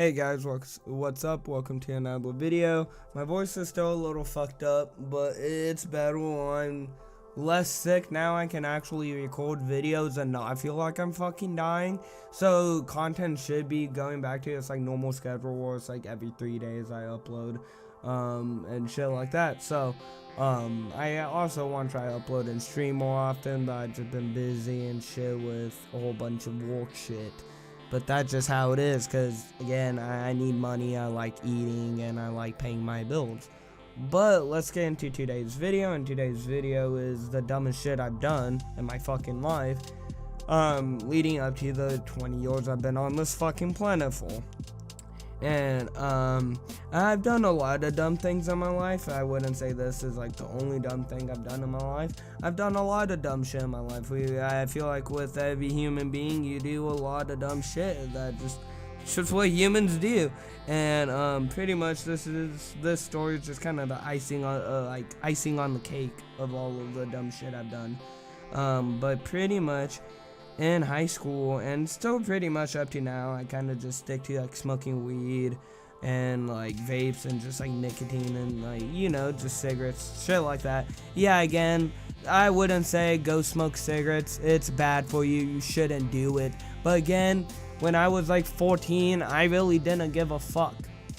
Hey guys, what's up? Welcome to another video. My voice is still a little fucked up, but it's better. I'm less sick now. I can actually record videos and not feel like I'm fucking dying. So content should be going back to its like normal schedule where it's like every 3 days I upload and shit like that. So I also want to try to upload and stream more often, but I've just been busy and shit with a whole bunch of work shit. But that's just how it is, because again, I need money, I like eating, and I like paying my bills. But let's get into today's video, and today's video is the dumbest shit I've done in my fucking life, leading up to the 20 years I've been on this fucking planet for. And I've done a lot of dumb things in my life. I wouldn't say this is like the only dumb thing I've done in my life. I've done a lot of dumb shit in my life. I feel like with every human being, you do a lot of dumb shit. That's just what humans do. And pretty much this story is just kind of the icing on the cake of all of the dumb shit I've done. But pretty much in high school and still pretty much up to now, I kind of just stick to like smoking weed and like vapes and just like nicotine and like, you know, just cigarettes, shit like that. Yeah, again, I wouldn't say go smoke cigarettes. It's bad for you. You shouldn't do it. But again, when I was like 14, I really didn't give a fuck.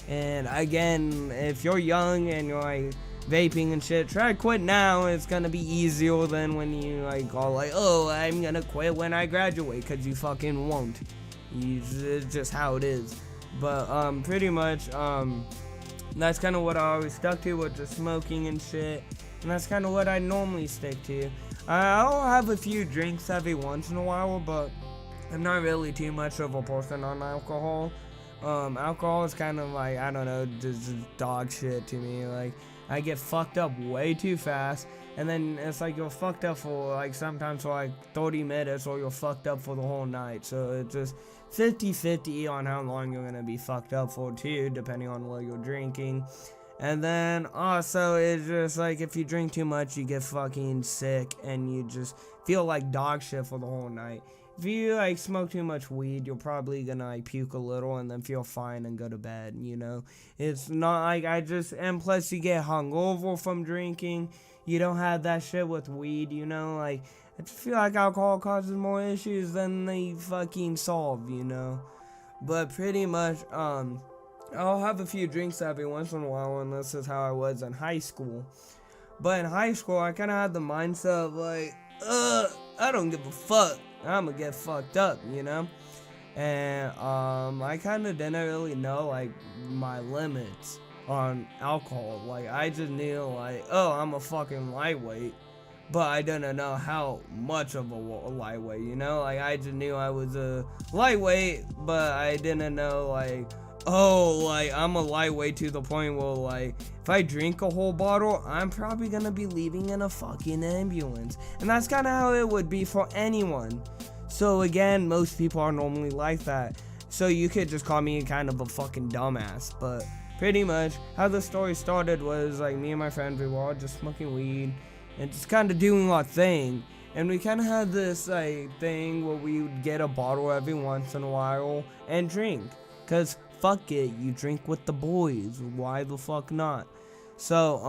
And again, if you're young and you're like vaping and shit, try to quit now. It's gonna be easier than when you like all like, oh, I'm gonna quit when I graduate, because you fucking won't. It's just how it is. But pretty much that's kind of what I always stuck to, with just smoking and shit, and that's kind of what I normally stick to. I'll have a few drinks every once in a while, but I'm not really too much of a person on alcohol. Alcohol is kind of like, I don't know, just dog shit to me. Like, I get fucked up way too fast, and then it's like you're fucked up for like sometimes for like 30 minutes, or you're fucked up for the whole night. So it's just 50-50 on how long you're gonna be fucked up for too, depending on what you're drinking. And then also it's just like if you drink too much, you get fucking sick and you just feel like dog shit for the whole night. If you like smoke too much weed, you're probably gonna like puke a little and then feel fine and go to bed, you know. It's not like and plus you get hungover from drinking. You don't have that shit with weed, you know. Like, I just feel like alcohol causes more issues than they fucking solve, you know. But pretty much, I'll have a few drinks every once in a while, and this is how I was in high school. But in high school, I kind of had the mindset of like, I don't give a fuck. I'm gonna get fucked up, you know. And I kind of didn't really know like my limits on alcohol. Like, I just knew like, oh, I'm a fucking lightweight, but I didn't know how much of a lightweight, you know. Like, I just knew I was a lightweight, but I didn't know like, oh, like I'm a lightweight to the point where like if I drink a whole bottle, I'm probably gonna be leaving in a fucking ambulance. And that's kind of how it would be for anyone. So again, most people are normally like that. So you could just call me kind of a fucking dumbass. But pretty much how the story started was like me and my friends, we were all just smoking weed and just kind of doing our thing. And we kind of had this like thing where we would get a bottle every once in a while and drink. Cause fuck it, you drink with the boys. Why the fuck not? So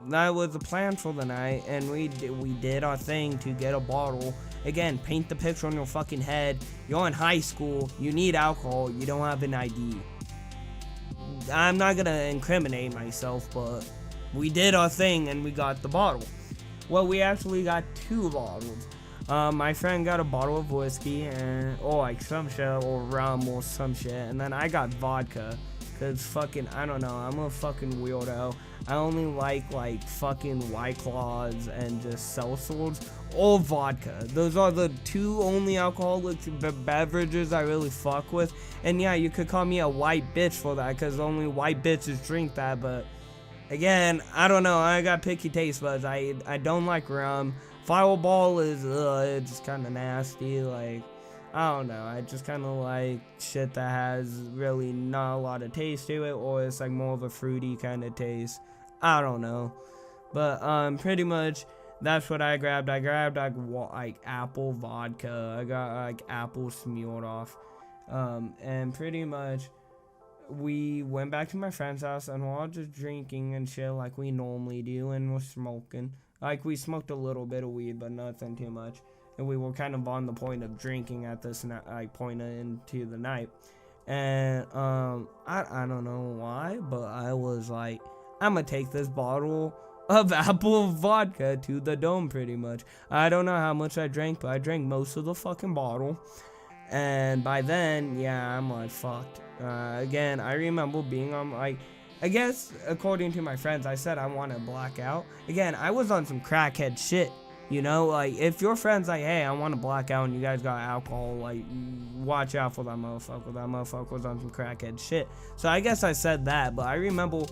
that was the plan for the night, and we did our thing to get a bottle. Again, paint the picture on your fucking head. You're in high school. You need alcohol. You don't have an ID. I'm not gonna incriminate myself, but we did our thing and we got the bottle. Well, we actually got 2 bottles. My friend got a bottle of whiskey and like some shit, or rum or some shit, and then I got vodka, cause fucking, I don't know, I'm a fucking weirdo. I only like fucking White Claws and just seltzers or vodka. Those are the 2 only alcoholic beverages I really fuck with. And yeah, you could call me a white bitch for that, cause only white bitches drink that. But again, I don't know, I got picky taste buds. I don't like rum. Fireball is it's just kind of nasty. Like, I don't know, I just kind of like shit that has really not a lot of taste to it, or it's like more of a fruity kind of taste. I don't know, but pretty much that's what I grabbed. I grabbed like apple vodka. I got like apple smeared off, and pretty much we went back to my friend's house and we're all just drinking and shit like we normally do, and we're smoking. Like, we smoked a little bit of weed, but nothing too much. And we were kind of on the point of drinking at this point into the night. And I don't know why, but I was like, I'm gonna take this bottle of apple vodka to the dome pretty much. I don't know how much I drank, but I drank most of the fucking bottle. And by then, yeah, I'm like fucked. Again, I remember being on, like, I guess according to my friends, I said I want to black out. Again, I was on some crackhead shit. You know, like, if your friend's like, hey, I want to black out, and you guys got alcohol, like, watch out for that motherfucker. That motherfucker was on some crackhead shit. So I guess I said that, but I remember,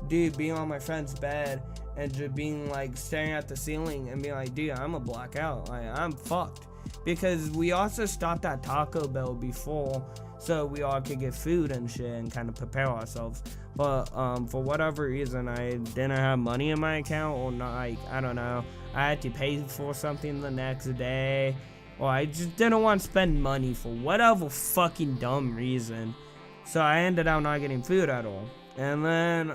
dude, being on my friend's bed and just being, like, staring at the ceiling and being like, dude, I'm a black out. Like, I'm fucked. Because we also stopped at Taco Bell before, so we all could get food and shit and kind of prepare ourselves. But for whatever reason, I didn't have money in my account, or not, like, I don't know. I had to pay for something the next day, or I just didn't want to spend money for whatever fucking dumb reason. So I ended up not getting food at all. And then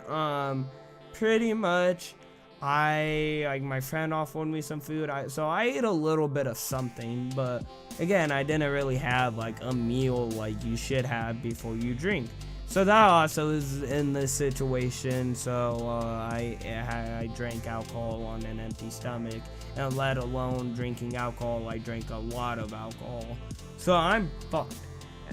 pretty much my friend offered me some food, so I ate a little bit of something, but again, I didn't really have like a meal like you should have before you drink. So that also is in this situation. So I drank alcohol on an empty stomach, and let alone drinking alcohol, I drank a lot of alcohol. So I'm fucked.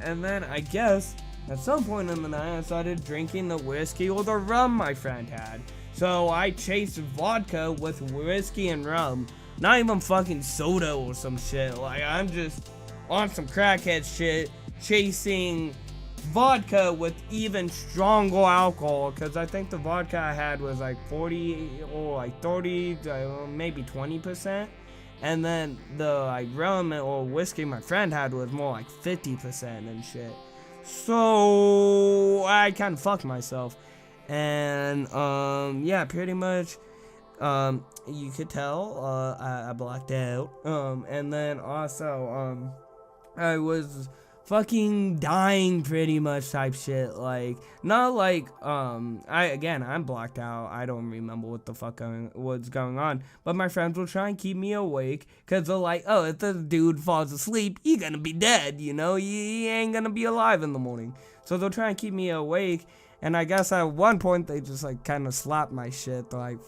And then I guess at some point in the night, I started drinking the whiskey or the rum my friend had. So I chased vodka with whiskey and rum. Not even fucking soda or some shit. Like, I'm just on some crackhead shit, chasing vodka with even stronger alcohol, because I think the vodka I had was like 40 or like 30, maybe 20%. And then the like rum or whiskey my friend had was more like 50% and shit. So I kind of fucked myself. And yeah, pretty much you could tell I blacked out. And then also I was fucking dying pretty much type shit. Like, not like I'm blacked out. I don't remember what the fuck was going on, but my friends will try and keep me awake, because they're like, oh, if this dude falls asleep, you're gonna be dead, you know, he ain't gonna be alive in the morning. So they'll try and keep me awake. And I guess at one point they just like kind of slapped my shit. They're like,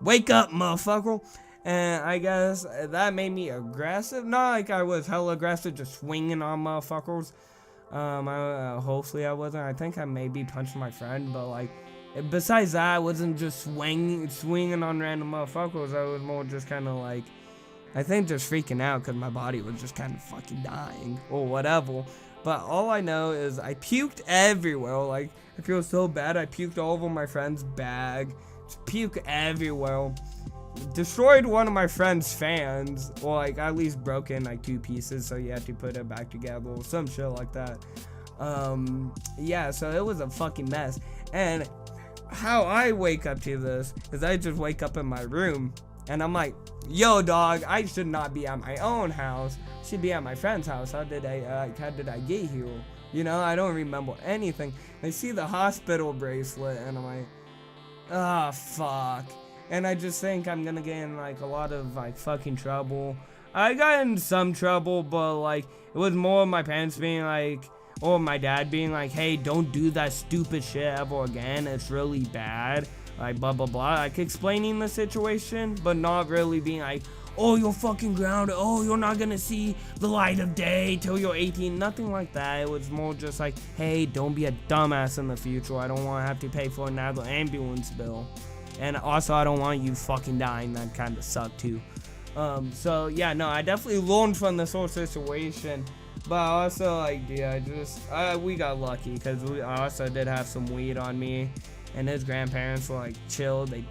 wake up, motherfucker. And I guess that made me aggressive. Not like I was hella aggressive, just swinging on motherfuckers. Hopefully I wasn't. I think I maybe punched my friend, but like, besides that, I wasn't just swinging on random motherfuckers. I was more just kind of like, I think just freaking out because my body was just kind of fucking dying or whatever. But all I know is I puked everywhere. Like, I feel so bad. I puked all over my friend's bag. Just puke everywhere. Destroyed one of my friend's fans, or like at least broken like 2 pieces, so you had to put it back together or some shit like that. Yeah, so it was a fucking mess. And how I wake up to this is I just wake up in my room and I'm like, yo dog, I should not be at my own house, I should be at my friend's house. How did I get here? You know, I don't remember anything. I see the hospital bracelet and I'm like, ah, fuck. And I just think I'm gonna get in like a lot of like fucking trouble. I got in some trouble, but like it was more of my parents being like, or my dad being like, hey, don't do that stupid shit ever again, it's really bad, like blah blah blah, like explaining the situation, but not really being like, oh, you're fucking grounded, oh, you're not gonna see the light of day till you're 18, nothing like that. It was more just like, hey, don't be a dumbass in the future, I don't want to have to pay for another ambulance bill. And also, I don't want you fucking dying. That kind of sucked too. So yeah, no, I definitely learned from this whole situation. But also, like, yeah, we got lucky because I also did have some weed on me, and his grandparents were like chill. They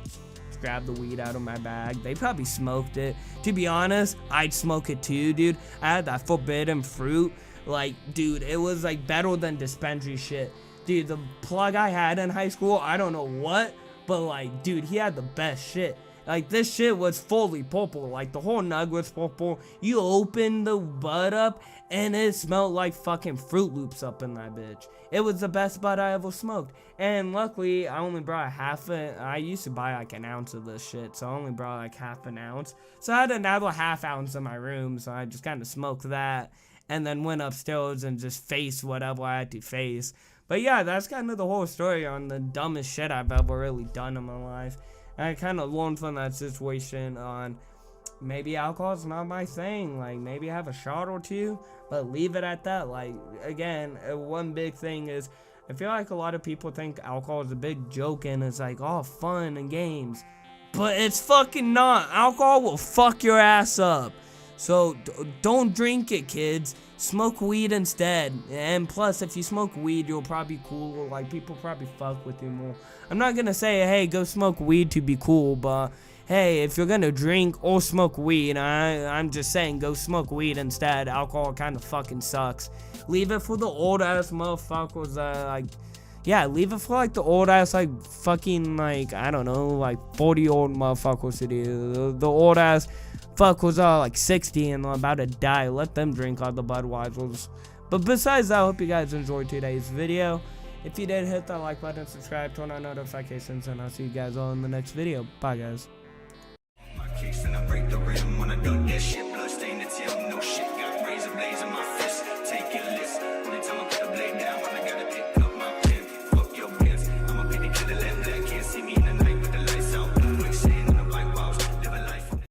grabbed the weed out of my bag. They probably smoked it. To be honest, I'd smoke it too, dude. I had that forbidden fruit. Like, dude, it was like better than dispensary shit. Dude, the plug I had in high school, I don't know what. But like, dude, he had the best shit. Like, this shit was fully purple. Like, the whole nug was purple. You open the bud up, and it smelled like fucking Fruit Loops up in that bitch. It was the best bud I ever smoked. And luckily, I only brought I used to buy like an ounce of this shit, so I only brought like half an ounce. So I had another half ounce in my room, so I just kind of smoked that. And then went upstairs and just faced whatever I had to face. But yeah, that's kind of the whole story on the dumbest shit I've ever really done in my life. And I kind of learned from that situation on maybe alcohol's not my thing. Like, maybe have a shot or two, but leave it at that. Like, again, one big thing is, I feel like a lot of people think alcohol is a big joke and it's like, oh, fun and games. But it's fucking not. Alcohol will fuck your ass up. So don't drink it, kids. Smoke weed instead. And plus, if you smoke weed, you'll probably be cool. Like, people probably fuck with you more. I'm not gonna say, hey, go smoke weed to be cool, but hey, if you're gonna drink or smoke weed, I'm just saying, go smoke weed instead. Alcohol kind of fucking sucks. Leave it for the old ass motherfuckers like, yeah, leave it for like the old ass, like, fucking, like, I don't know, like 40-year-old motherfuckers to do. The old ass fuckers are like 60 and about to die. Let them drink all the Budweisers. But besides that, I hope you guys enjoyed today's video. If you did, hit that like button, subscribe, turn on notifications, and I'll see you guys all in the next video. Bye, guys.